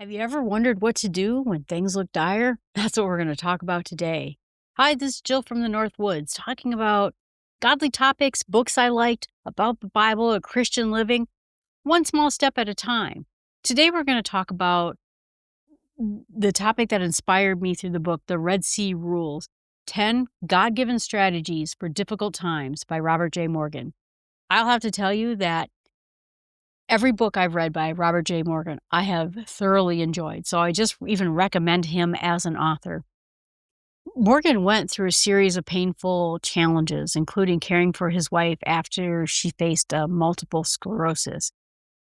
Have you ever wondered what to do when things look dire? That's what we're going to talk about today. Hi, this is Jill from the North Woods, talking about godly topics, books I liked, about the Bible, or Christian living, one small step at a time. Today, we're going to talk about the topic that inspired me through the book, The Red Sea Rules 10 God Given Strategies for Difficult Times by Robert J. Morgan. I'll have to tell you that every book I've read by Robert J. Morgan, I have thoroughly enjoyed. So I just even recommend him as an author. Morgan went through a series of painful challenges, including caring for his wife after she faced multiple sclerosis.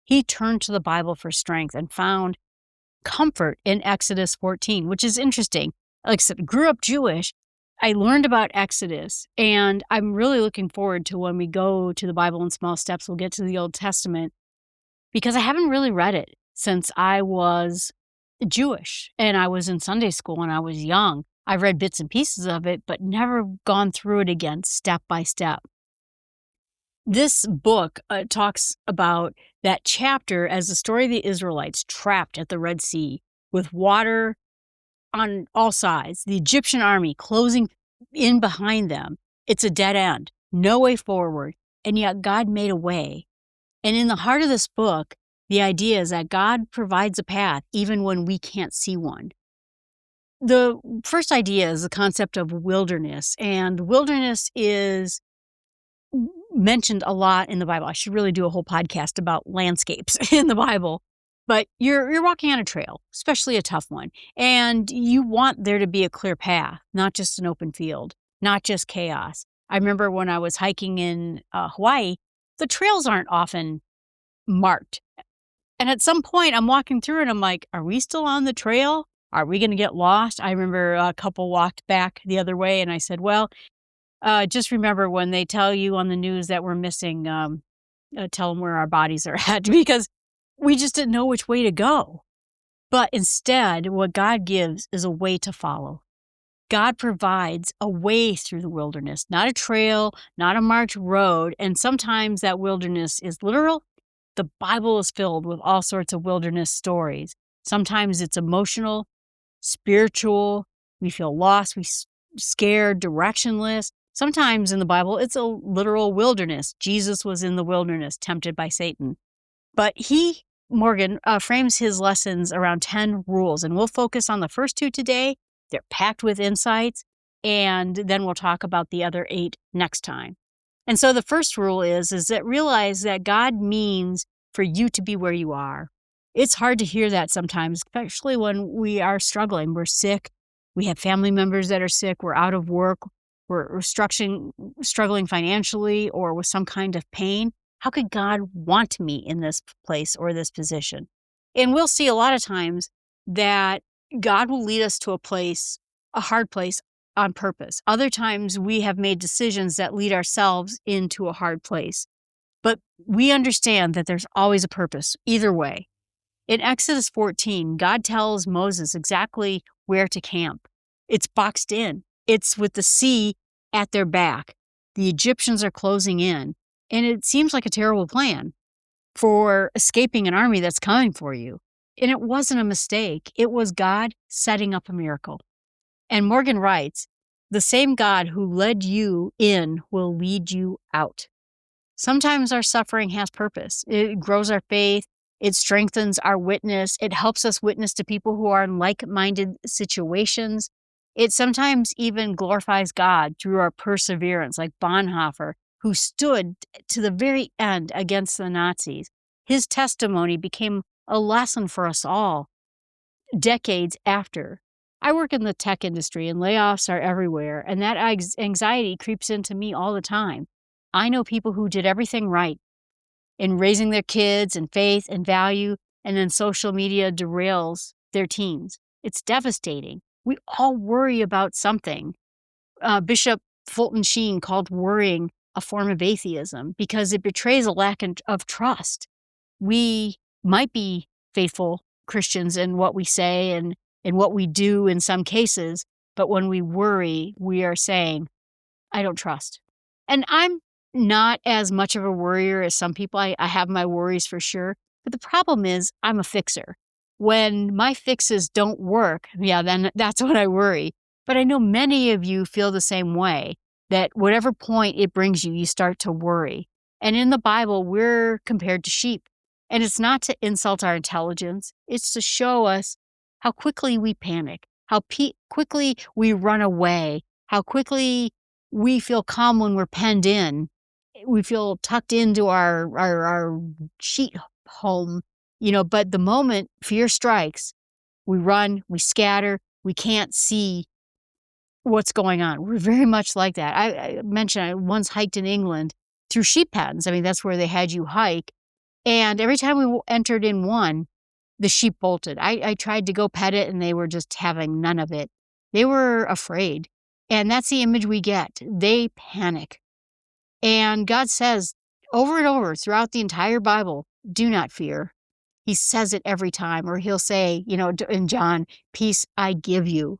He turned to the Bible for strength and found comfort in Exodus 14, which is interesting. Like I said, grew up Jewish. I learned about Exodus, and I'm really looking forward to when we go to the Bible in small steps. We'll get to the Old Testament, because I haven't really read it since I was Jewish and I was in Sunday school when I was young. I've read bits and pieces of it, but never gone through it again step by step. This book talks about that chapter as the story of the Israelites trapped at the Red Sea with water on all sides, the Egyptian army closing in behind them. It's a dead end, no way forward, and yet God made a way. And in the heart of this book, the idea is that God provides a path even when we can't see one. The first idea is the concept of wilderness, and wilderness is mentioned a lot in the Bible. I should really do a whole podcast about landscapes in the Bible. But you're walking on a trail, especially a tough one, and you want there to be a clear path, not just an open field, not just chaos. I remember when I was hiking in Hawaii, the trails aren't often marked. And at some point, I'm walking through and I'm like, are we still on the trail? Are we going to get lost? I remember a couple walked back the other way and I said, well, just remember when they tell you on the news that we're missing, tell them where our bodies are at, because we just didn't know which way to go. But instead, what God gives is a way to follow. God provides a way through the wilderness, not a trail, not a marked road. And sometimes that wilderness is literal. The Bible is filled with all sorts of wilderness stories. Sometimes it's emotional, spiritual. We feel lost, scared, directionless. Sometimes in the Bible, it's a literal wilderness. Jesus was in the wilderness, tempted by Satan. But Morgan, frames his lessons around 10 rules, and we'll focus on the first 2 today. They're packed with insights, and then we'll talk about the other 8 next time. And so the first rule is that realize that God means for you to be where you are. It's hard to hear that sometimes, especially when we are struggling. We're sick. We have family members that are sick. We're out of work. We're struggling financially or with some kind of pain. How could God want me in this place or this position? And we'll see a lot of times that God will lead us to a place, a hard place, on purpose. Other times we have made decisions that lead ourselves into a hard place. But we understand that there's always a purpose, either way. In Exodus 14, God tells Moses exactly where to camp. It's boxed in. It's with the sea at their back. The Egyptians are closing in. And it seems like a terrible plan for escaping an army that's coming for you. And it wasn't a mistake. It was God setting up a miracle. And Morgan writes, the same God who led you in will lead you out. Sometimes our suffering has purpose. It grows our faith. It strengthens our witness. It helps us witness to people who are in like-minded situations. It sometimes even glorifies God through our perseverance, like Bonhoeffer, who stood to the very end against the Nazis. His testimony became a lesson for us all decades after. I work in the tech industry and layoffs are everywhere, and that anxiety creeps into me all the time. I know people who did everything right in raising their kids and faith and value, and then social media derails their teens. It's devastating. We all worry about something. Bishop Fulton Sheen called worrying a form of atheism because it betrays a lack of trust. We might be faithful Christians in what we say and in what we do in some cases, but when we worry, we are saying, I don't trust. And I'm not as much of a worrier as some people. I have my worries for sure, but the problem is I'm a fixer. When my fixes don't work, yeah, then that's when I worry. But I know many of you feel the same way, that whatever point it brings you, you start to worry. And in the Bible, we're compared to sheep. And it's not to insult our intelligence, it's to show us how quickly we panic, how quickly we run away, how quickly we feel calm when we're penned in. We feel tucked into our sheet home, but the moment fear strikes, we run, we scatter, we can't see what's going on. We're very much like that. I mentioned I once hiked in England through sheep pens. I mean, that's where they had you hike. And every time we entered in one, the sheep bolted. I tried to go pet it, and they were just having none of it. They were afraid. And that's the image we get. They panic. And God says over and over throughout the entire Bible, do not fear. He says it every time, or he'll say, in John, peace I give you.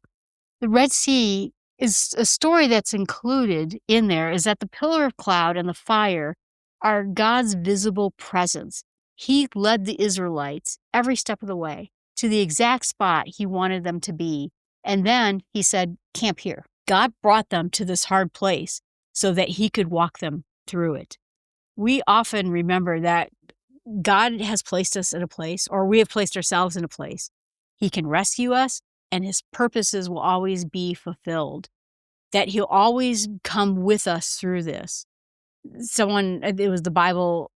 The Red Sea is a story that's included in there, is that the pillar of cloud and the fire are God's visible presence. He led the Israelites every step of the way to the exact spot he wanted them to be. And then he said, camp here. God brought them to this hard place so that he could walk them through it. We often remember that God has placed us in a place, or we have placed ourselves in a place. He can rescue us, and his purposes will always be fulfilled, that he'll always come with us through this. It was the Bible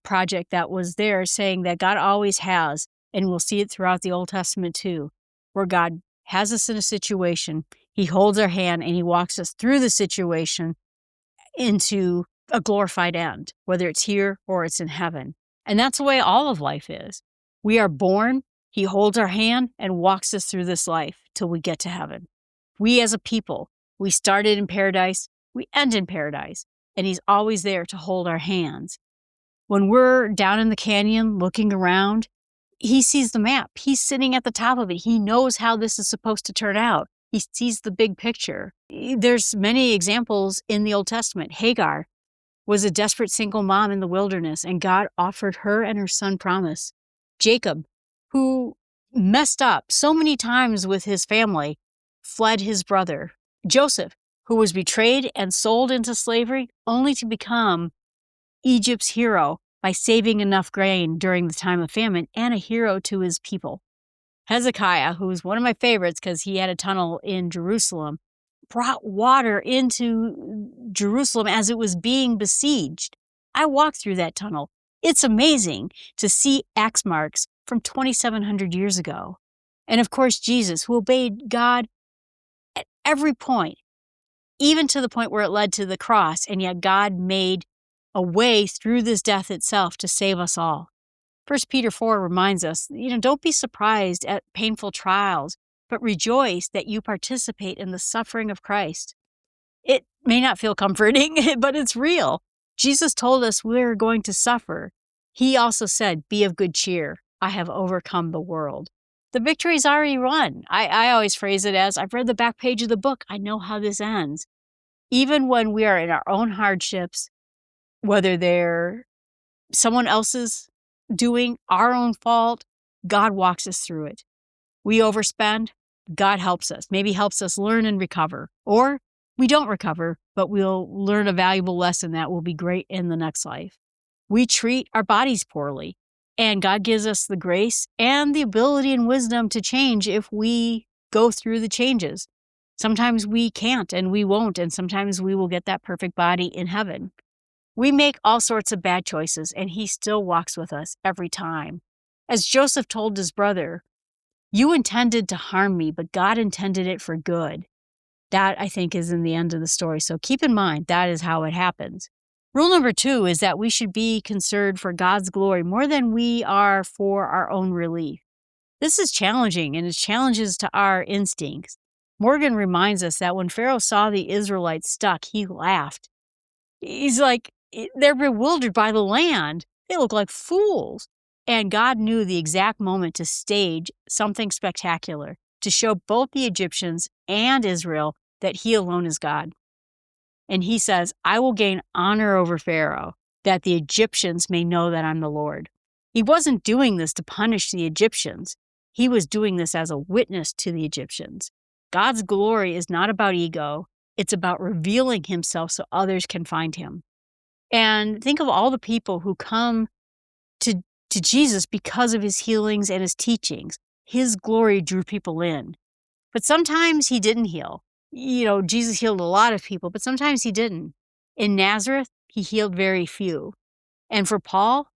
project that was there saying that God always has, and we'll see it throughout the Old Testament too, where God has us in a situation, he holds our hand, and he walks us through the situation into a glorified end, whether it's here or it's in heaven. And that's the way all of life is. We are born, he holds our hand and walks us through this life till we get to heaven. We as a people, we started in paradise, we end in paradise, and he's always there to hold our hands. When we're down in the canyon looking around, he sees the map. He's sitting at the top of it. He knows how this is supposed to turn out. He sees the big picture. There's many examples in the Old Testament. Hagar was a desperate single mom in the wilderness, and God offered her and her son promise. Jacob, who messed up so many times with his family, fled his brother. Joseph, who was betrayed and sold into slavery, only to become Egypt's hero by saving enough grain during the time of famine, and a hero to his people. Hezekiah, who's one of my favorites because he had a tunnel in Jerusalem, brought water into Jerusalem as it was being besieged. I walked through that tunnel. It's amazing to see axe marks from 2,700 years ago. And of course, Jesus, who obeyed God at every point, even to the point where it led to the cross, and yet God made a way through this death itself to save us all. 1 Peter 4 reminds us, don't be surprised at painful trials, but rejoice that you participate in the suffering of Christ. It may not feel comforting, but it's real. Jesus told us we're going to suffer. He also said, be of good cheer. I have overcome the world. The victory's already won. I always phrase it as, I've read the back page of the book. I know how this ends. Even when we are in our own hardships, whether they're someone else's doing, our own fault, God walks us through it. We overspend, God helps us, maybe helps us learn and recover. Or we don't recover, but we'll learn a valuable lesson that will be great in the next life. We treat our bodies poorly, and God gives us the grace and the ability and wisdom to change if we go through the changes. Sometimes we can't and we won't, and sometimes we will get that perfect body in heaven. We make all sorts of bad choices, and he still walks with us every time. As Joseph told his brother, you intended to harm me, but God intended it for good. That, I think, is in the end of the story. So keep in mind, that is how it happens. Rule number 2 is that we should be concerned for God's glory more than we are for our own relief. This is challenging, and it challenges to our instincts. Morgan reminds us that when Pharaoh saw the Israelites stuck, he laughed. He's like, they're bewildered by the land. They look like fools. And God knew the exact moment to stage something spectacular, to show both the Egyptians and Israel that he alone is God. And he says, I will gain honor over Pharaoh, that the Egyptians may know that I'm the Lord. He wasn't doing this to punish the Egyptians. He was doing this as a witness to the Egyptians. God's glory is not about ego. It's about revealing himself so others can find him. And think of all the people who come to Jesus because of his healings and his teachings. His glory drew people in. But sometimes he didn't heal. Jesus healed a lot of people, but sometimes he didn't. In Nazareth, he healed very few. And for Paul,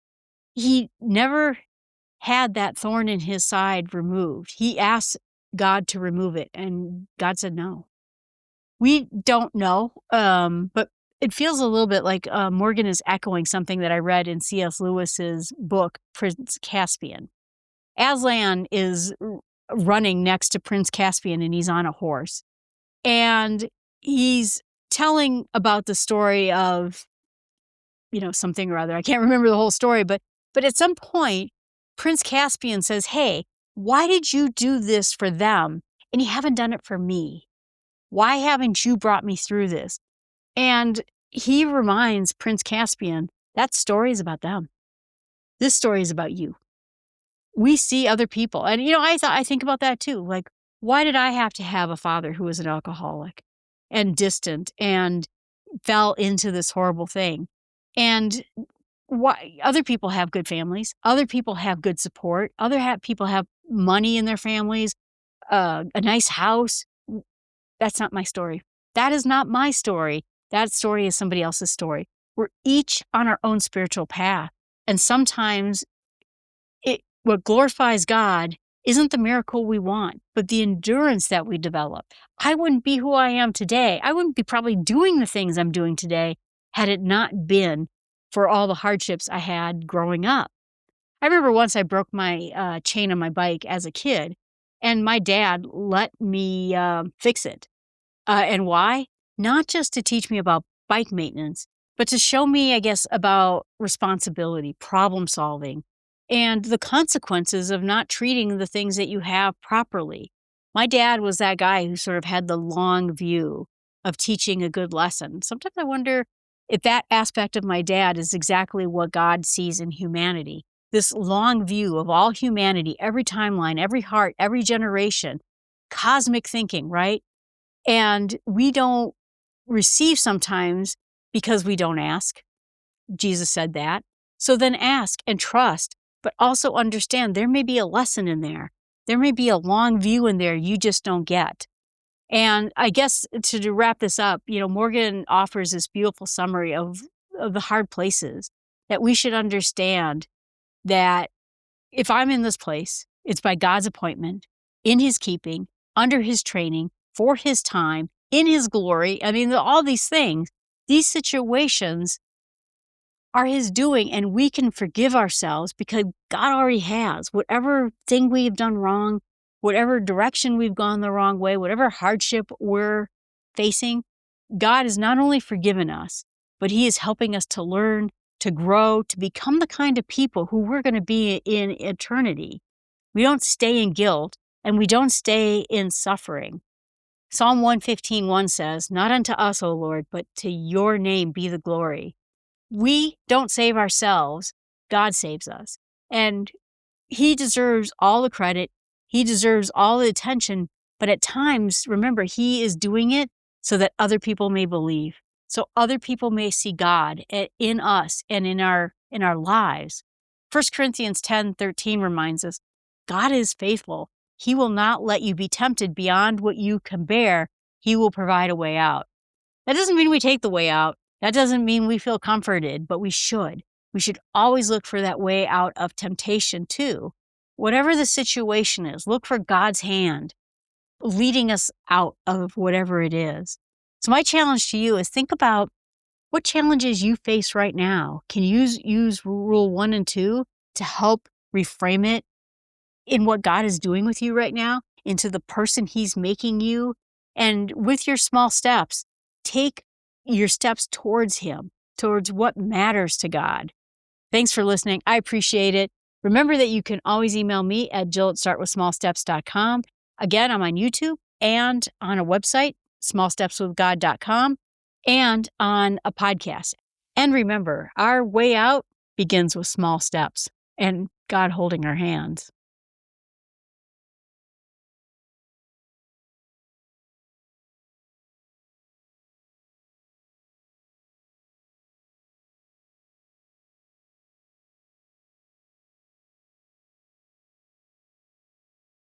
he never had that thorn in his side removed. He asked God to remove it, and God said no. We don't know, but it feels a little bit like Morgan is echoing something that I read in C.S. Lewis's book, Prince Caspian. Aslan is running next to Prince Caspian, and he's on a horse. And he's telling about the story of, something or other. I can't remember the whole story, but at some point, Prince Caspian says, "Hey, why did you do this for them and you haven't done it for me? Why haven't you brought me through this?" And he reminds Prince Caspian, that story is about them. This story is about you. We see other people. And, I think about that too. Like, why did I have to have a father who was an alcoholic and distant and fell into this horrible thing? And why other people have good families, other people have good support, people have money in their families, a nice house. That's not my story. That is not my story. That story is somebody else's story. We're each on our own spiritual path. And sometimes what glorifies God isn't the miracle we want, but the endurance that we develop. I wouldn't be who I am today. I wouldn't be probably doing the things I'm doing today had it not been for all the hardships I had growing up. I remember once I broke my chain on my bike as a kid, and my dad let me fix it. And why? Not just to teach me about bike maintenance, but to show me, I guess, about responsibility, problem solving, and the consequences of not treating the things that you have properly. My dad was that guy who sort of had the long view of teaching a good lesson. Sometimes I wonder if that aspect of my dad is exactly what God sees in humanity. This long view of all humanity, every timeline, every heart, every generation, cosmic thinking, right? And we don't receive sometimes because we don't ask. Jesus said that. So then ask and trust, but also understand there may be a lesson in there. There may be a long view in there you just don't get. And I guess to wrap this up, Morgan offers this beautiful summary of the hard places that we should understand that if I'm in this place, it's by God's appointment, in his keeping, under his training, for his time, in his glory. I mean, all these things, these situations are his doing, and we can forgive ourselves because God already has. Whatever thing we have done wrong, whatever direction we've gone the wrong way, whatever hardship we're facing, God has not only forgiven us, but he is helping us to learn, to grow, to become the kind of people who we're going to be in eternity. We don't stay in guilt, and we don't stay in suffering. Psalm 115:1 says, "Not unto us, O Lord, but to your name be the glory." We don't save ourselves. God saves us. And he deserves all the credit. He deserves all the attention. But at times, remember, he is doing it so that other people may believe. So other people may see God in us and in our lives. 1 Corinthians 10:13 reminds us, God is faithful. He will not let you be tempted beyond what you can bear. He will provide a way out. That doesn't mean we take the way out. That doesn't mean we feel comforted, but we should. We should always look for that way out of temptation too. Whatever the situation is, look for God's hand leading us out of whatever it is. So my challenge to you is think about what challenges you face right now. Can you use rule 1 and 2 to help reframe it in what God is doing with you right now, into the person he's making you? And with your small steps, take your steps towards him, towards what matters to God. Thanks for listening. I appreciate it. Remember that you can always email me at jill@startwithsmallsteps.com. Again, I'm on YouTube and on a website, smallstepswithgod.com, and on a podcast. And remember, our way out begins with small steps and God holding our hands.